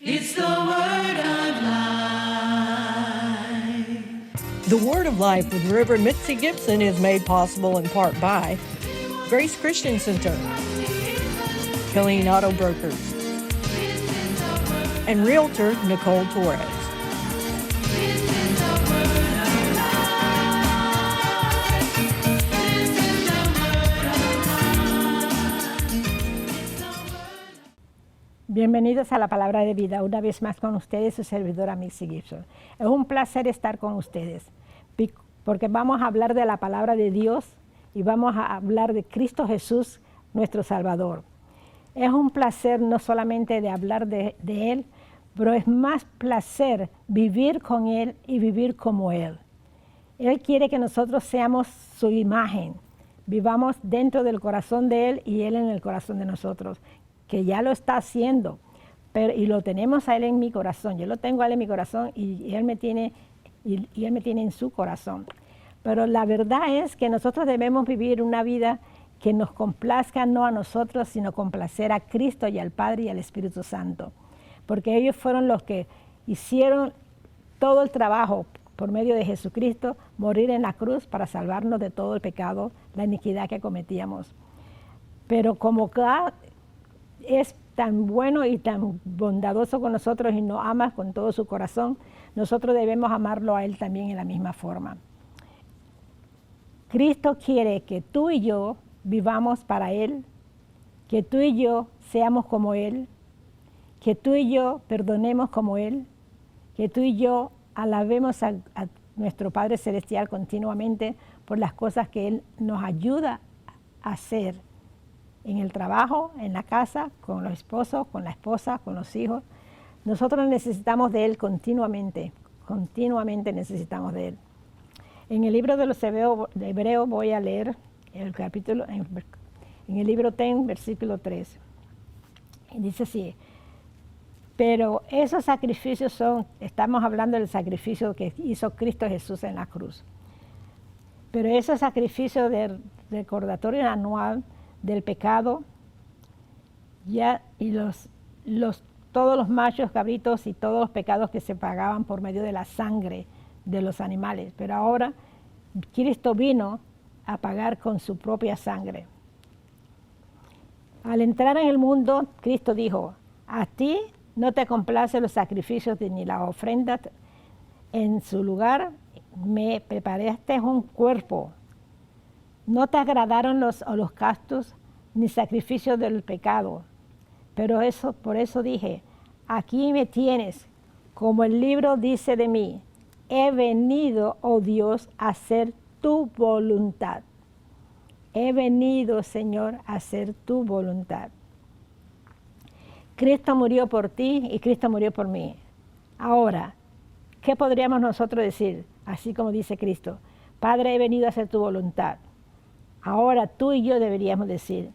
It's the word of life. The Word of Life with Reverend Mitzi Gibson is made possible in part by Grace Christian Center, Killeen Auto Brokers, and Realtor Nicole Torres. Bienvenidos a la Palabra de Vida, una vez más con ustedes, su servidora Mitzi Gibson. Es un placer estar con ustedes, porque vamos a hablar de la Palabra de Dios y vamos a hablar de Cristo Jesús, nuestro Salvador. Es un placer no solamente de hablar de Él, pero es más placer vivir con Él y vivir como Él. Él quiere que nosotros seamos su imagen, vivamos dentro del corazón de Él y Él en el corazón de nosotros, que ya lo está haciendo, y lo tenemos a Él en mi corazón. Yo lo tengo a Él en mi corazón y Él me tiene, y Él me tiene en su corazón. Pero la verdad es que nosotros debemos vivir una vida que nos complazca no a nosotros, sino complacer a Cristo y al Padre y al Espíritu Santo. Porque ellos fueron los que hicieron todo el trabajo por medio de Jesucristo, morir en la cruz para salvarnos de todo el pecado, la iniquidad que cometíamos. Pero como God es tan bueno y tan bondadoso con nosotros y nos ama con todo su corazón, nosotros debemos amarlo a Él también en la misma forma. Cristo quiere que tú y yo vivamos para Él, que tú y yo seamos como Él, que tú y yo perdonemos como Él, que tú y yo alabemos a nuestro Padre Celestial continuamente por las cosas que Él nos ayuda a hacer en el trabajo, en la casa, con los esposos, con la esposa, con los hijos. Nosotros necesitamos de Él continuamente necesitamos de Él. En el libro de los Hebreos voy a leer el capítulo, en el libro 10, versículo 3. Y dice así: pero esos sacrificios estamos hablando del sacrificio que hizo Cristo Jesús en la cruz. Pero esos sacrificios de recordatorio anual del pecado, y todos los machos, cabritos y todos los pecados que se pagaban por medio de la sangre de los animales. Pero ahora Cristo vino a pagar con su propia sangre. Al entrar en el mundo, Cristo dijo: a ti no te complacen los sacrificios ni las ofrendas. En su lugar me preparaste un cuerpo. No te agradaron los holocaustos ni sacrificios del pecado. Pero por eso dije: aquí me tienes, como el libro dice de mí. He venido, oh Dios, a hacer tu voluntad. He venido, Señor, a hacer tu voluntad. Cristo murió por ti y Cristo murió por mí. Ahora, ¿qué podríamos nosotros decir? Así como dice Cristo: Padre, he venido a hacer tu voluntad. Ahora tú y yo deberíamos decir: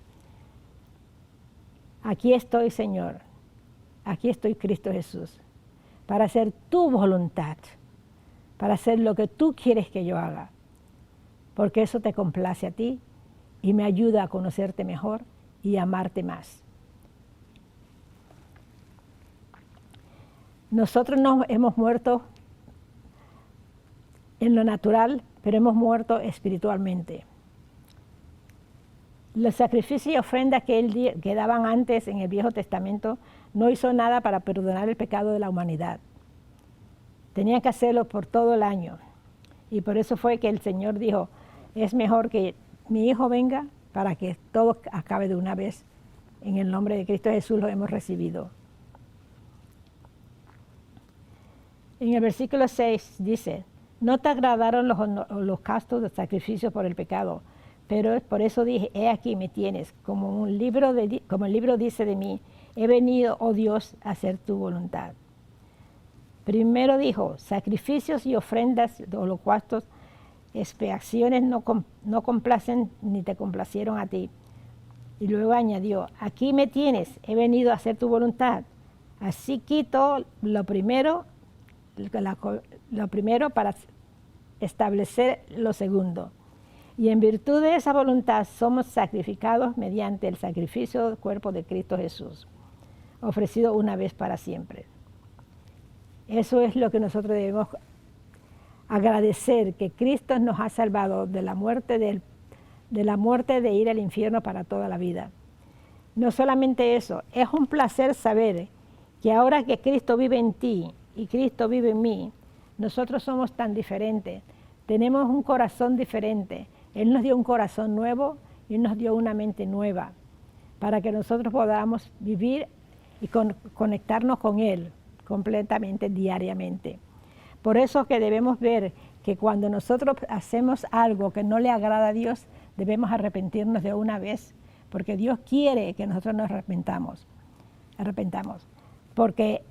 aquí estoy, Señor, aquí estoy, Cristo Jesús, para hacer tu voluntad, para hacer lo que tú quieres que yo haga, porque eso te complace a ti y me ayuda a conocerte mejor y amarte más. Nosotros no hemos muerto en lo natural, pero hemos muerto espiritualmente. Los sacrificios y ofrendas que daban antes en el Viejo Testamento no hizo nada para perdonar el pecado de la humanidad. Tenían que hacerlo por todo el año. Y por eso fue que el Señor dijo: es mejor que mi Hijo venga para que todo acabe de una vez. En el nombre de Cristo Jesús lo hemos recibido. En el versículo 6 dice: no te agradaron los holocaustos de sacrificios por el pecado. Pero por eso dije: he aquí me tienes, como el libro dice de mí. He venido, oh Dios, a hacer tu voluntad. Primero dijo: sacrificios y ofrendas de holocaustos, expiaciones no complacen ni te complacieron a ti. Y luego añadió: aquí me tienes, he venido a hacer tu voluntad. Así quito lo primero para establecer lo segundo. Y en virtud de esa voluntad somos sacrificados mediante el sacrificio del cuerpo de Cristo Jesús, ofrecido una vez para siempre. Eso es lo que nosotros debemos agradecer, que Cristo nos ha salvado de la muerte de ir al infierno para toda la vida. No solamente eso, es un placer saber que ahora que Cristo vive en ti y Cristo vive en mí, nosotros somos tan diferentes, tenemos un corazón diferente. Él nos dio un corazón nuevo y nos dio una mente nueva para que nosotros podamos vivir y conectarnos con Él completamente, diariamente. Por eso que debemos ver que cuando nosotros hacemos algo que no le agrada a Dios, debemos arrepentirnos de una vez, porque Dios quiere que nosotros nos arrepentamos. Porque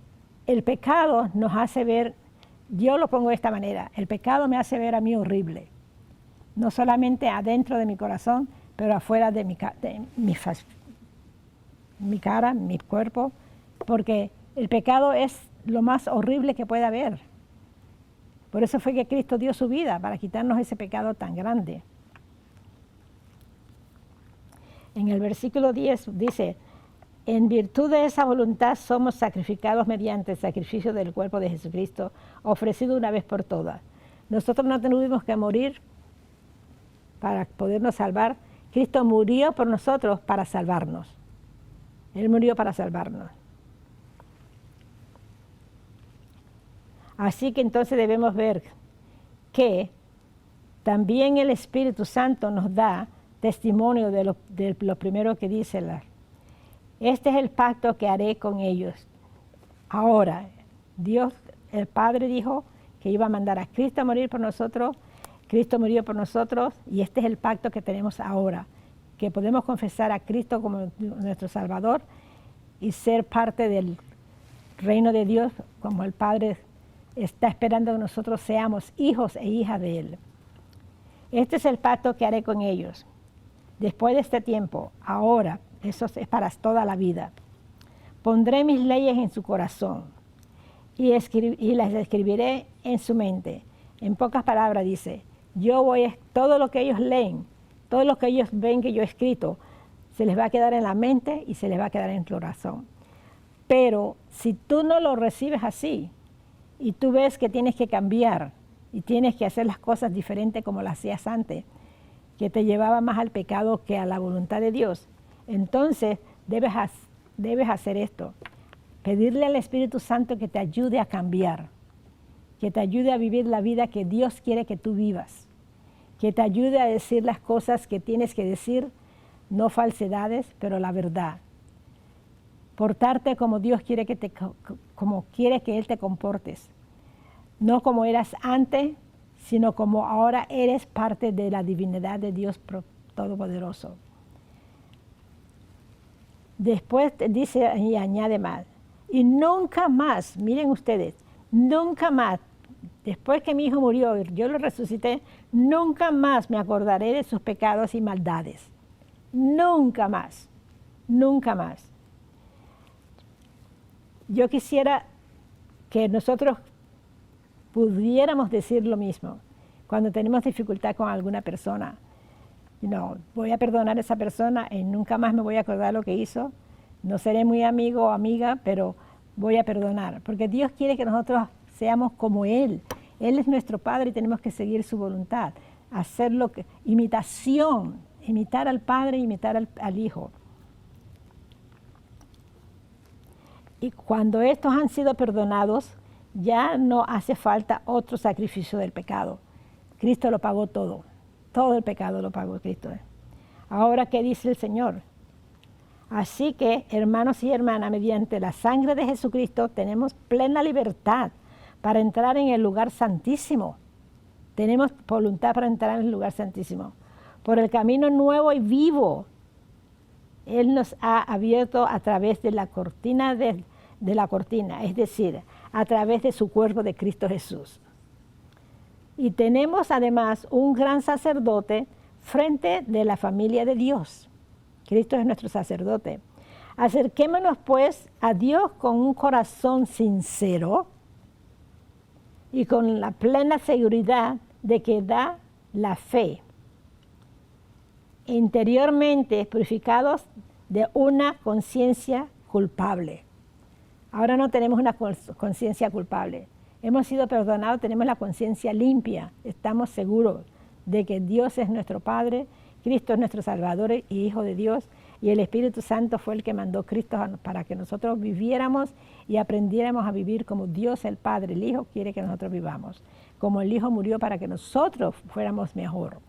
el pecado nos hace ver, yo lo pongo de esta manera, el pecado me hace ver a mí horrible, no solamente adentro de mi corazón, pero afuera de mi cara, mi cuerpo, porque el pecado es lo más horrible que puede haber. Por eso fue que Cristo dio su vida, para quitarnos ese pecado tan grande. En el versículo 10 dice, en virtud de esa voluntad somos sacrificados mediante el sacrificio del cuerpo de Jesucristo, ofrecido una vez por todas. Nosotros no tuvimos que morir para podernos salvar. Cristo murió por nosotros para salvarnos. Él murió para salvarnos. Así que entonces debemos ver que también el Espíritu Santo nos da testimonio de lo primero que dice. Este es el pacto que haré con ellos. Ahora, Dios, el Padre dijo que iba a mandar a Cristo a morir por nosotros. Cristo murió por nosotros y este es el pacto que tenemos ahora, que podemos confesar a Cristo como nuestro Salvador y ser parte del reino de Dios, como el Padre está esperando que nosotros seamos hijos e hijas de Él. Este es el pacto que haré con ellos. Después de este tiempo, ahora, eso es para toda la vida. Pondré mis leyes en su corazón y las escribiré en su mente. En pocas palabras dice, todo lo que ellos leen, todo lo que ellos ven que yo he escrito, se les va a quedar en la mente y se les va a quedar en el corazón. Pero si tú no lo recibes así, y tú ves que tienes que cambiar y tienes que hacer las cosas diferentes como las hacías antes, que te llevaba más al pecado que a la voluntad de Dios, entonces debes hacer esto, pedirle al Espíritu Santo que te ayude a cambiar, que te ayude a vivir la vida que Dios quiere que tú vivas, que te ayude a decir las cosas que tienes que decir, no falsedades, pero la verdad. Portarte como Dios quiere como quiere que Él te comportes. No como eras antes, sino como ahora eres parte de la divinidad de Dios Todopoderoso. Después dice y añade más. Y nunca más, miren ustedes, nunca más, después que mi hijo murió y yo lo resucité, nunca más me acordaré de sus pecados y maldades. Nunca más, nunca más. Yo quisiera que nosotros pudiéramos decir lo mismo cuando tenemos dificultad con alguna persona. No, voy a perdonar a esa persona y nunca más me voy a acordar lo que hizo. No seré muy amigo o amiga, pero voy a perdonar. Porque Dios quiere que nosotros seamos como Él. Él es nuestro Padre y tenemos que seguir su voluntad. Imitación, imitar al Padre, imitar al Hijo. Y cuando estos han sido perdonados, ya no hace falta otro sacrificio del pecado. Cristo lo pagó todo. Todo el pecado lo pagó Cristo. Ahora, ¿qué dice el Señor? Así que, hermanos y hermanas, mediante la sangre de Jesucristo tenemos plena libertad para entrar en el lugar santísimo. Tenemos voluntad para entrar en el lugar santísimo. Por el camino nuevo y vivo, Él nos ha abierto a través de la cortina es decir, a través de su cuerpo de Cristo Jesús. Y tenemos además un gran sacerdote frente de la familia de Dios. Cristo es nuestro sacerdote. Acerquémonos pues a Dios con un corazón sincero y con la plena seguridad de que da la fe. Interiormente purificados de una conciencia culpable. Ahora no tenemos una conciencia culpable. Hemos sido perdonados, tenemos la conciencia limpia. Estamos seguros de que Dios es nuestro Padre, Cristo es nuestro Salvador y Hijo de Dios, y el Espíritu Santo fue el que mandó a Cristo para que nosotros viviéramos y aprendiéramos a vivir como Dios el Padre, el Hijo quiere que nosotros vivamos, como el Hijo murió para que nosotros fuéramos mejor.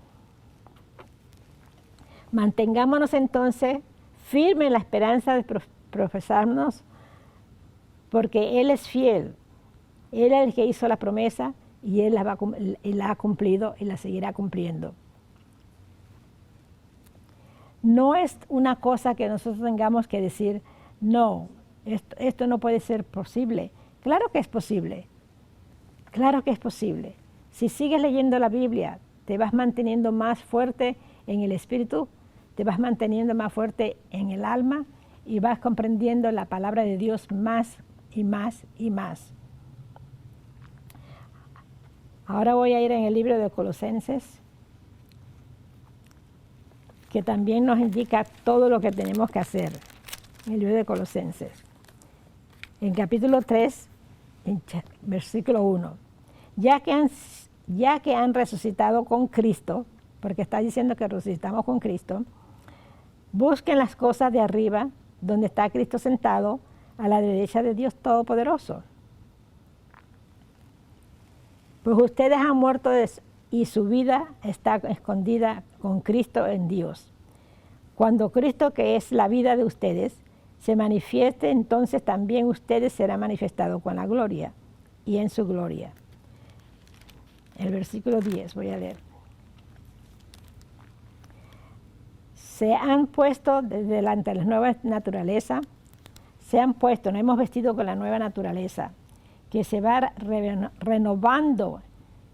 Mantengámonos entonces firmes en la esperanza de profesarnos, porque Él es fiel. Él es el que hizo la promesa y Él la ha cumplido y la seguirá cumpliendo. No es una cosa que nosotros tengamos que decir, no, esto no puede ser posible. Claro que es posible. Claro que es posible. Si sigues leyendo la Biblia, te vas manteniendo más fuerte en el espíritu, te vas manteniendo más fuerte en el alma y vas comprendiendo la palabra de Dios más y más y más. Ahora voy a ir en el libro de Colosenses, que también nos indica todo lo que tenemos que hacer. En el libro de Colosenses. En capítulo 3, en versículo 1. Ya que han resucitado con Cristo, porque está diciendo que resucitamos con Cristo, busquen las cosas de arriba, donde está Cristo sentado a la derecha de Dios Todopoderoso. Pues ustedes han muerto y su vida está escondida con Cristo en Dios. Cuando Cristo, que es la vida de ustedes, se manifieste, entonces también ustedes serán manifestados con la gloria y en su gloria. El versículo 10, voy a leer. Se han puesto delante de la nueva naturaleza, nos hemos vestido con la nueva naturaleza, que se va renovando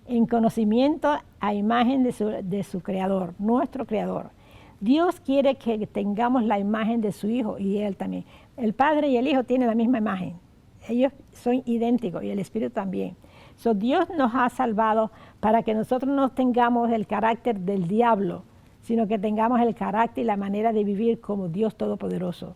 en conocimiento a imagen de su Creador, nuestro Creador. Dios quiere que tengamos la imagen de su Hijo y Él también. El Padre y el Hijo tienen la misma imagen. Ellos son idénticos y el Espíritu también. Dios nos ha salvado para que nosotros no tengamos el carácter del diablo, sino que tengamos el carácter y la manera de vivir como Dios Todopoderoso.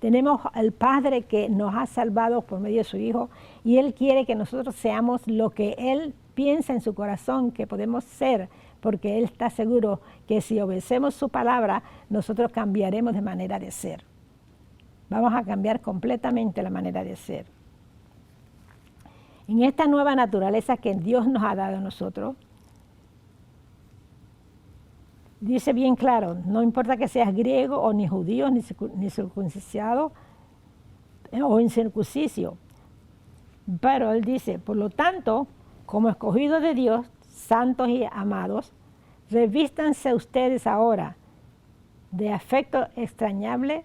Tenemos al Padre que nos ha salvado por medio de su Hijo y Él quiere que nosotros seamos lo que Él piensa en su corazón que podemos ser, porque Él está seguro que si obedecemos su palabra, nosotros cambiaremos de manera de ser. Vamos a cambiar completamente la manera de ser. En esta nueva naturaleza que Dios nos ha dado a nosotros, dice bien claro, no importa que seas griego o ni judío, ni circuncidado o incircunciso, pero Él dice, por lo tanto, como escogidos de Dios, santos y amados, revístanse ustedes ahora de afecto extrañable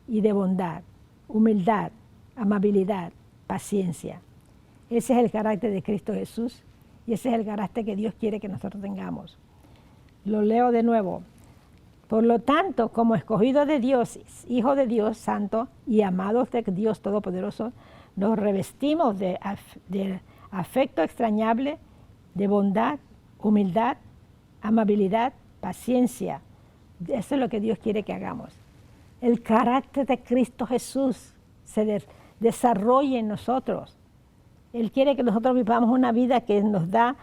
y de bondad, humildad, amabilidad, paciencia. Ese es el carácter de Cristo Jesús y ese es el carácter que Dios quiere que nosotros tengamos. Lo leo de nuevo. Por lo tanto, como escogidos de Dios, hijos de Dios santo y amados de Dios Todopoderoso, nos revestimos de afecto extrañable, de bondad, humildad, amabilidad, paciencia. Eso es lo que Dios quiere que hagamos. El carácter de Cristo Jesús se desarrolle en nosotros. Él quiere que nosotros vivamos una vida que nos da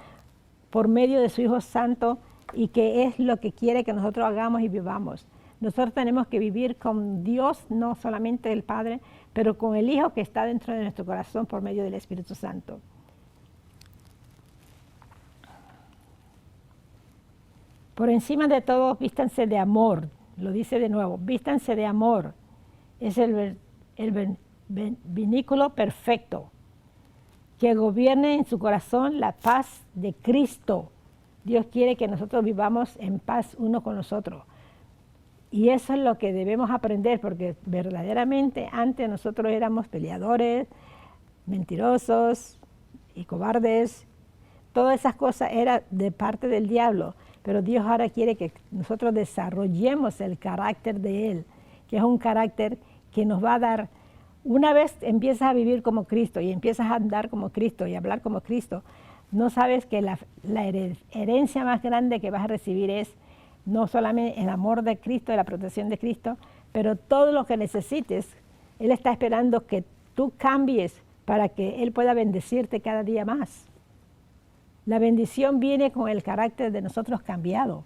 por medio de su Hijo Santo y que es lo que quiere que nosotros hagamos y vivamos. Nosotros tenemos que vivir con Dios, no solamente el Padre, pero con el Hijo que está dentro de nuestro corazón por medio del Espíritu Santo. Por encima de todo, vístanse de amor. Lo dice de nuevo, vístanse de amor. Es el vínculo perfecto que gobierne en su corazón la paz de Cristo. Dios quiere que nosotros vivamos en paz uno con los otros. Y eso es lo que debemos aprender, porque verdaderamente antes nosotros éramos peleadores, mentirosos y cobardes. Todas esas cosas eran de parte del diablo. Pero Dios ahora quiere que nosotros desarrollemos el carácter de Él, que es un carácter que nos va a dar, una vez empiezas a vivir como Cristo y empiezas a andar como Cristo y hablar como Cristo, no sabes que la herencia más grande que vas a recibir es no solamente el amor de Cristo, la protección de Cristo, pero todo lo que necesites. Él está esperando que tú cambies para que Él pueda bendecirte cada día más. La bendición viene con el carácter de nosotros cambiado.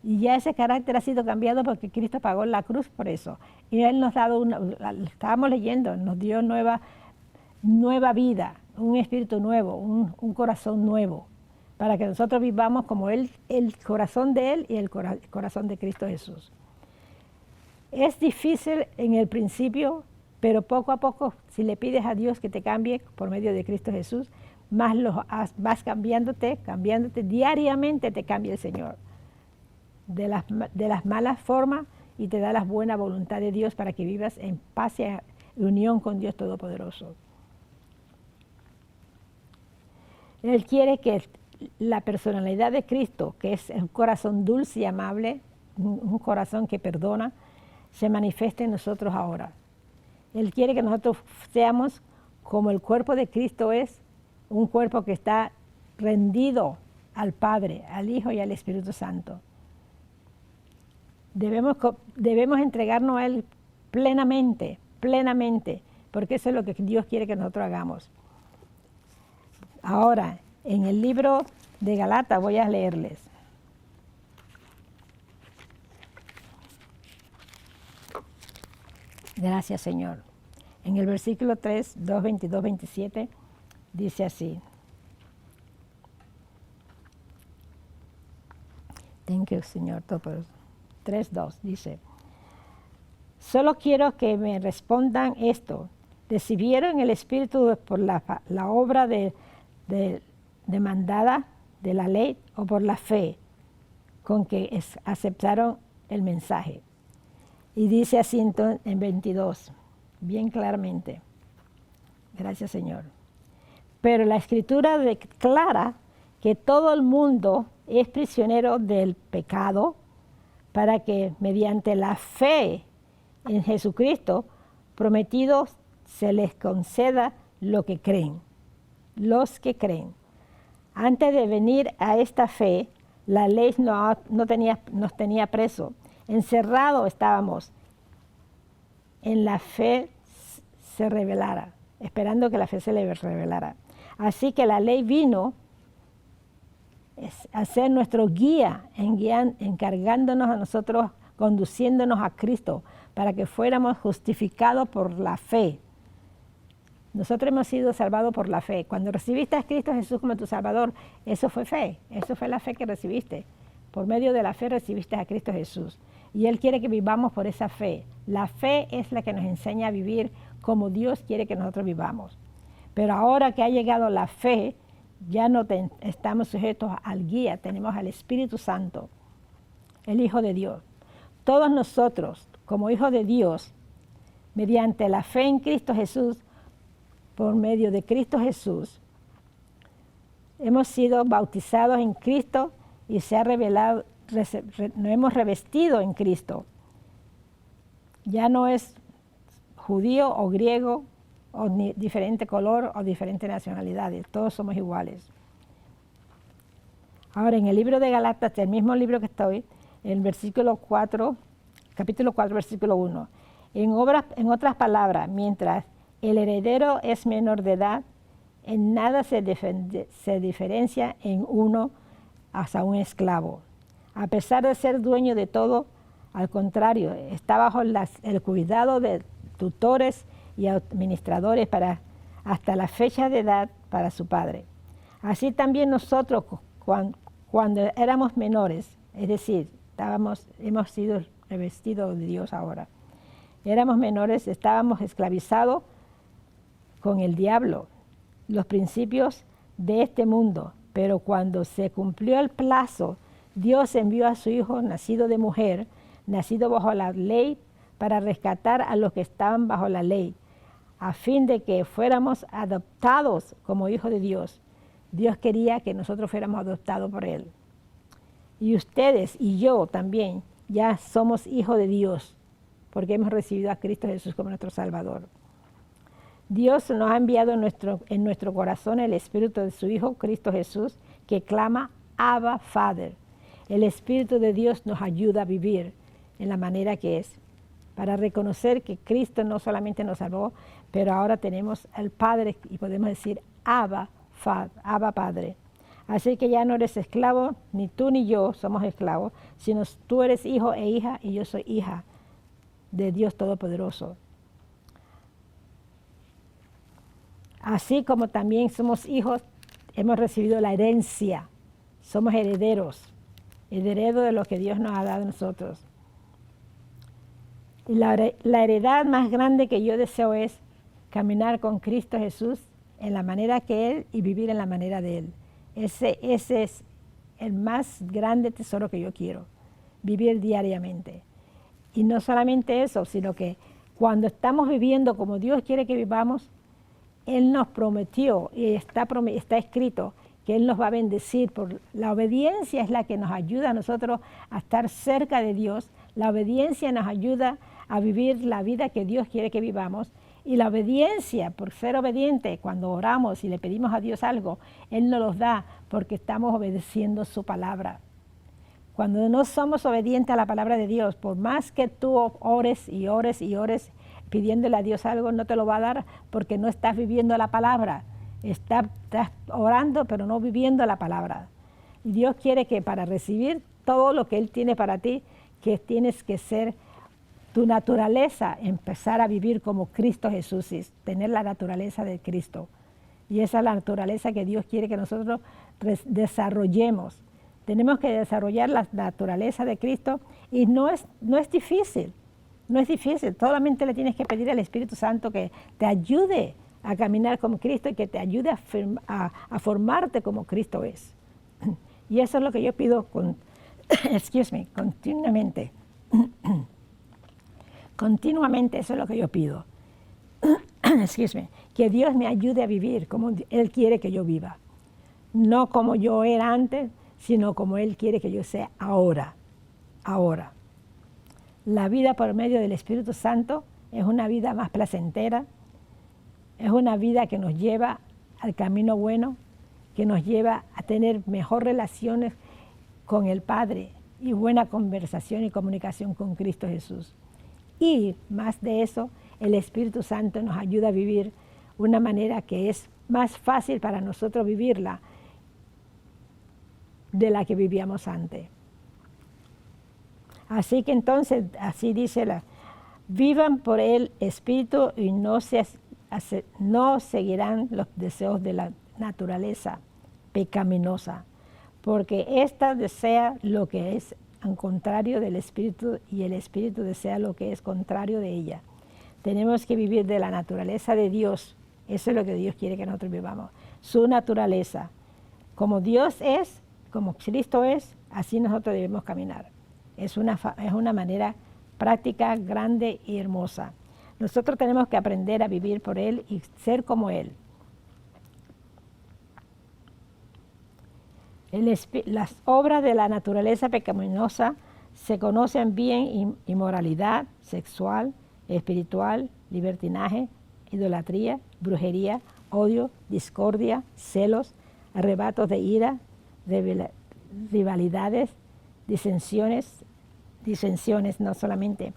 Y ya ese carácter ha sido cambiado porque Cristo pagó en la cruz por eso. Y Él nos ha dado estábamos leyendo, nos dio nueva vida, un espíritu nuevo, un corazón nuevo, para que nosotros vivamos como Él, el corazón de Él y el corazón de Cristo Jesús. Es difícil en el principio, pero poco a poco, si le pides a Dios que te cambie por medio de Cristo Jesús, más vas cambiándote diariamente te cambia el Señor. De las malas formas y te da la buena voluntad de Dios para que vivas en paz y en unión con Dios Todopoderoso. Él quiere que la personalidad de Cristo, que es un corazón dulce y amable, un corazón que perdona, se manifieste en nosotros ahora. Él quiere que nosotros seamos como el cuerpo de Cristo es, un cuerpo que está rendido al Padre, al Hijo y al Espíritu Santo. Debemos entregarnos a Él plenamente, porque eso es lo que Dios quiere que nosotros hagamos. Ahora, en el libro de Galatas voy a leerles. Gracias, Señor. En el versículo 3, 2, 22, 27, dice así. Thank you, Señor. 3:2 dice, solo quiero que me respondan esto. ¿Recibieron el Espíritu por la obra demandada de la ley o por la fe con que aceptaron el mensaje? Y dice así entonces, en 22, bien claramente. Gracias, Señor. Pero la Escritura declara que todo el mundo es prisionero del pecado, para que mediante la fe en Jesucristo prometido se les conceda lo que creen, los que creen. Antes de venir a esta fe, la ley nos tenía preso, encerrado estábamos. En la fe se revelara, esperando que la fe se le revelara. Así que la ley vino a ser nuestro guía, encargándonos a nosotros, conduciéndonos a Cristo, para que fuéramos justificados por la fe. Nosotros hemos sido salvados por la fe. Cuando recibiste a Cristo Jesús como tu Salvador, eso fue fe, eso fue la fe que recibiste. Por medio de la fe recibiste a Cristo Jesús. Y Él quiere que vivamos por esa fe. La fe es la que nos enseña a vivir como Dios quiere que nosotros vivamos. Pero ahora que ha llegado la fe, ya no estamos sujetos al guía, tenemos al Espíritu Santo, el Hijo de Dios. Todos nosotros, como hijos de Dios, mediante la fe en Cristo Jesús, por medio de Cristo Jesús, hemos sido bautizados en Cristo y se ha revelado, nos hemos revestido en Cristo. Ya no es judío o griego, o ni diferente color o diferentes nacionalidades, todos somos iguales. Ahora, en el libro de Galatas, el mismo libro que estoy, en versículo 4, capítulo 4, versículo 1, en otras palabras, mientras el heredero es menor de edad, en nada se diferencia en uno hasta un esclavo. A pesar de ser dueño de todo, al contrario, está bajo el cuidado de tutores y administradores hasta la fecha de edad para su padre. Así también nosotros, cuando éramos menores, es decir, hemos sido revestidos de Dios ahora, éramos menores, estábamos esclavizados con el diablo, los principios de este mundo, pero cuando se cumplió el plazo, Dios envió a su Hijo, nacido de mujer, nacido bajo la ley, para rescatar a los que estaban bajo la ley, a fin de que fuéramos adoptados como hijos de Dios. Dios quería que nosotros fuéramos adoptados por Él. Y ustedes y yo también ya somos hijos de Dios, porque hemos recibido a Cristo Jesús como nuestro Salvador. Dios nos ha enviado en nuestro corazón el Espíritu de su Hijo, Cristo Jesús, que clama, Abba, Father. El Espíritu de Dios nos ayuda a vivir en la manera que es, para reconocer que Cristo no solamente nos salvó, pero ahora tenemos al Padre y podemos decir Abba Padre. Así que ya no eres esclavo, ni tú ni yo somos esclavos, sino tú eres hijo e hija y yo soy hija de Dios Todopoderoso. Así como también somos hijos, hemos recibido la herencia, somos herederos de lo que Dios nos ha dado a nosotros. Y la heredad más grande que yo deseo es caminar con Cristo Jesús en la manera que Él y vivir en la manera de Él. Ese es el más grande tesoro que yo quiero, vivir diariamente. Y no solamente eso, sino que cuando estamos viviendo como Dios quiere que vivamos, Él nos prometió y está escrito que Él nos va a bendecir. Por la obediencia es la que nos ayuda a nosotros a estar cerca de Dios. La obediencia nos ayuda a vivir la vida que Dios quiere que vivamos. Y la obediencia, por ser obediente, cuando oramos y le pedimos a Dios algo, Él nos los da porque estamos obedeciendo su palabra. Cuando no somos obedientes a la palabra de Dios, por más que tú ores y ores y ores pidiéndole a Dios algo, no te lo va a dar porque no estás viviendo la palabra. Estás orando pero no viviendo la palabra. Y Dios quiere que para recibir todo lo que Él tiene para ti, que tienes que ser tu naturaleza, empezar a vivir como Cristo Jesús, y tener la naturaleza de Cristo. Y esa es la naturaleza que Dios quiere que nosotros desarrollemos. Tenemos que desarrollar la naturaleza de Cristo y no es difícil, no es difícil. Solamente le tienes que pedir al Espíritu Santo que te ayude a caminar como Cristo y que te ayude a formarte como Cristo es. Y eso es lo que yo pido continuamente. Continuamente eso es lo que yo pido. Que Dios me ayude a vivir como Él quiere que yo viva. No como yo era antes, sino como Él quiere que yo sea ahora. Ahora. La vida por medio del Espíritu Santo es una vida más placentera, es una vida que nos lleva al camino bueno, que nos lleva a tener mejor relaciones con el Padre y buena conversación y comunicación con Cristo Jesús. Y más de eso, el Espíritu Santo nos ayuda a vivir una manera que es más fácil para nosotros vivirla de la que vivíamos antes. Así que entonces, así dice vivan por el Espíritu y no seguirán los deseos de la naturaleza pecaminosa, porque ésta desea lo que es al contrario del Espíritu y el Espíritu desea lo que es contrario de ella. Tenemos que vivir de la naturaleza de Dios. Eso es lo que Dios quiere que nosotros vivamos. Su naturaleza. Como Dios es, como Cristo es, así nosotros debemos caminar. Es una manera práctica, grande y hermosa. Nosotros tenemos que aprender a vivir por Él y ser como Él. Las obras de la naturaleza pecaminosa se conocen bien: inmoralidad sexual, espiritual, libertinaje, idolatría, brujería, odio, discordia, celos, arrebatos de ira, rivalidades, disensiones no solamente.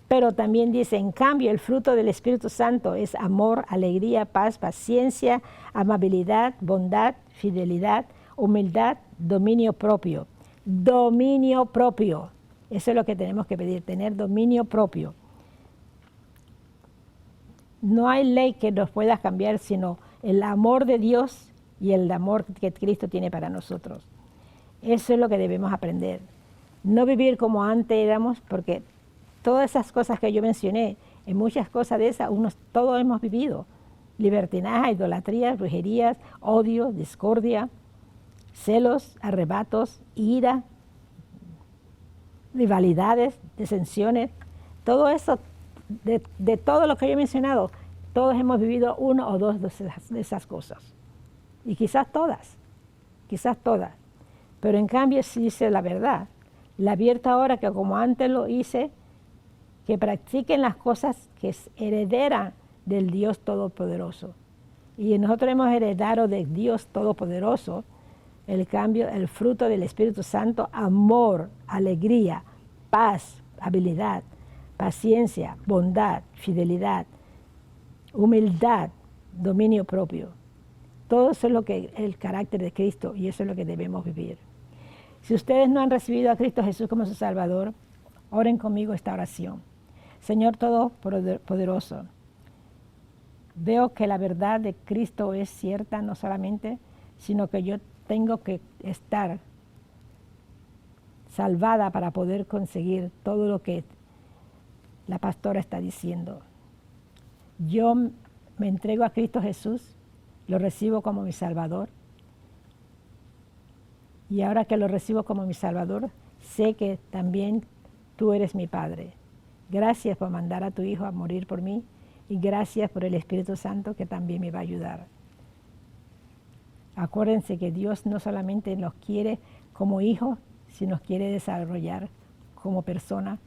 Pero también dice, en cambio, el fruto del Espíritu Santo es amor, alegría, paz, paciencia, amabilidad, bondad, fidelidad, humildad, dominio propio. Dominio propio. Eso es lo que tenemos que pedir, tener dominio propio. No hay ley que nos pueda cambiar, sino el amor de Dios y el amor que Cristo tiene para nosotros. Eso es lo que debemos aprender. No vivir como antes éramos, porque todas esas cosas que yo mencioné, en muchas cosas de esas, todos hemos vivido. Libertinaje, idolatría, brujerías, odio, discordia, celos, arrebatos, ira, rivalidades, disensiones, todo eso, de todo lo que yo he mencionado, todos hemos vivido uno o dos de esas cosas. Y quizás todas. Pero en cambio, si dice la verdad, le advierto ahora que como antes lo hice, que practiquen las cosas que es heredera del Dios Todopoderoso. Y nosotros hemos heredado de Dios Todopoderoso el fruto del Espíritu Santo: amor, alegría, paz, habilidad, paciencia, bondad, fidelidad, humildad, dominio propio. Todo eso es lo que el carácter de Cristo y eso es lo que debemos vivir. Si ustedes no han recibido a Cristo Jesús como su Salvador, oren conmigo esta oración. Señor Todopoderoso, veo que la verdad de Cristo es cierta no solamente, sino que yo tengo que estar salvada para poder conseguir todo lo que la pastora está diciendo. Yo me entrego a Cristo Jesús, lo recibo como mi Salvador. Y ahora que lo recibo como mi Salvador, sé que también tú eres mi Padre. Gracias por mandar a tu Hijo a morir por mí y gracias por el Espíritu Santo que también me va a ayudar. Acuérdense que Dios no solamente nos quiere como hijos, sino nos quiere desarrollar como persona,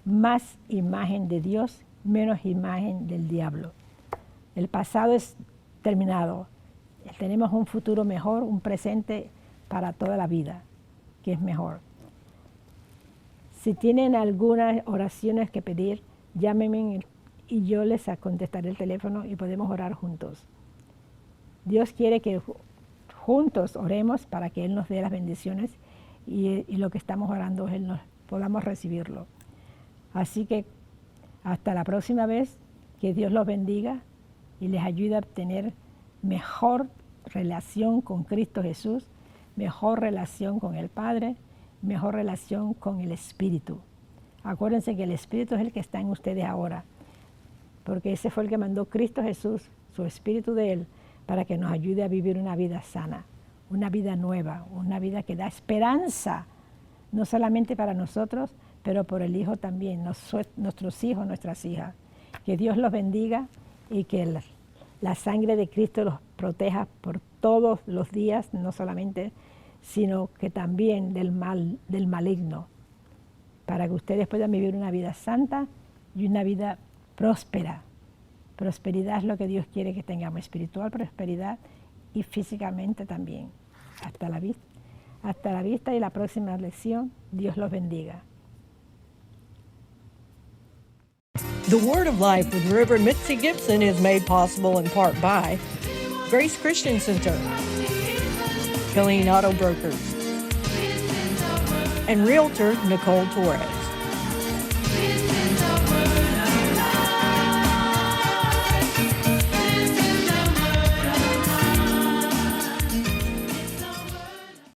más imagen de Dios, menos imagen del diablo. El pasado es terminado. Tenemos un futuro mejor, un presente para toda la vida, que es mejor. Si tienen algunas oraciones que pedir, llámenme y yo les contestaré el teléfono y podemos orar juntos. Dios quiere que juntos oremos para que Él nos dé las bendiciones y lo que estamos orando, podamos recibirlo. Así que hasta la próxima vez, que Dios los bendiga y les ayude a tener mejor relación con Cristo Jesús, mejor relación con el Padre, mejor relación con el Espíritu. Acuérdense que el Espíritu es el que está en ustedes ahora, porque ese fue el que mandó Cristo Jesús, su Espíritu de Él, para que nos ayude a vivir una vida sana, una vida nueva, una vida que da esperanza, no solamente para nosotros, pero por el Hijo también, nuestros hijos, nuestras hijas. Que Dios los bendiga y que la sangre de Cristo los proteja por todos los días, no solamente, sino que también del maligno, para que ustedes puedan vivir una vida santa y una vida próspera. Prosperidad es lo que Dios quiere que tengamos, espiritual prosperidad y físicamente también. Hasta la vista y la próxima lección. Dios los bendiga. The Word of Life with Reverend Mitzi Gibson is made possible in part by Grace Christian Center, Killeen Auto Brokers, and Realtor Nicole Torres.